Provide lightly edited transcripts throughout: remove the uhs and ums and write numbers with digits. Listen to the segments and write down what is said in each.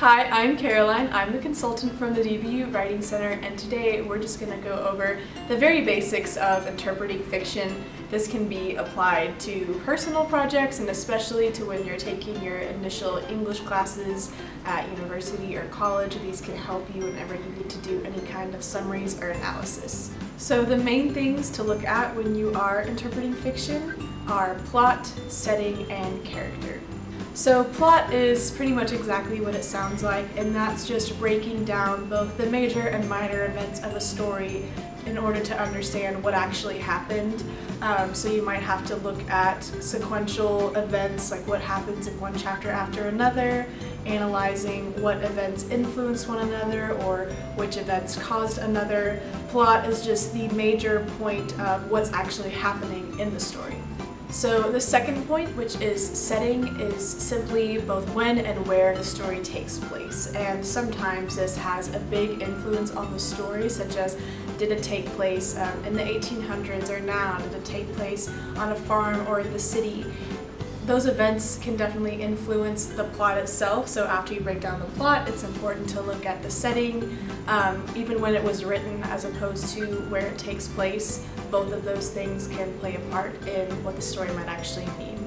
Hi, I'm Caroline. I'm the consultant from the DBU Writing Center, and today we're just going to go over the very basics of interpreting fiction. This can be applied to personal projects and especially to when you're taking your initial English classes at university or college. These can help you whenever you need to do any kind of summaries or analysis. So the main things to look at when you are interpreting fiction are plot, setting, and character. So plot is pretty much exactly what it sounds like, and that's just breaking down both the major and minor events of a story in order to understand what actually happened. So you might have to look at sequential events, like what happens in one chapter after another, analyzing what events influence one another or which events caused another. Plot is just the major point of what's actually happening in the story. So the second point, which is setting, is simply both when and where the story takes place, and sometimes this has a big influence on the story, such as did it take place in the 1800s or now, did it take place on a farm or in the city. Those events can definitely influence the plot itself, so after you break down the plot, it's important to look at the setting, even when it was written as opposed to where it takes place. Both of those things can play a part in what the story might actually mean.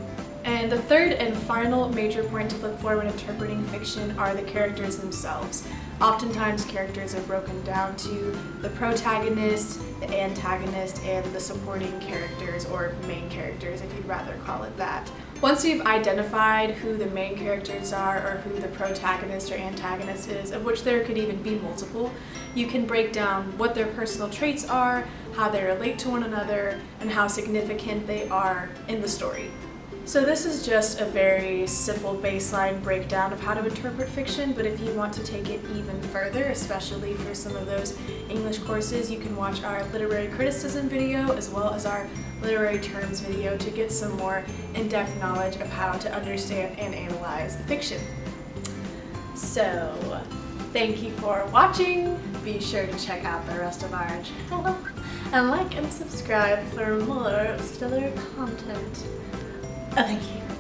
And the third and final major point to look for when interpreting fiction are the characters themselves. Oftentimes characters are broken down to the protagonist, the antagonist, and the supporting characters, or main characters if you'd rather call it that. Once you've identified who the main characters are or who the protagonist or antagonist is, of which there could even be multiple, you can break down what their personal traits are, how they relate to one another, and how significant they are in the story. So this is just a very simple baseline breakdown of how to interpret fiction, but if you want to take it even further, especially for some of those English courses, you can watch our literary criticism video as well as our literary terms video to get some more in-depth knowledge of how to understand and analyze fiction. So, thank you for watching. Be sure to check out the rest of our channel and like and subscribe for more stellar content. Thank you.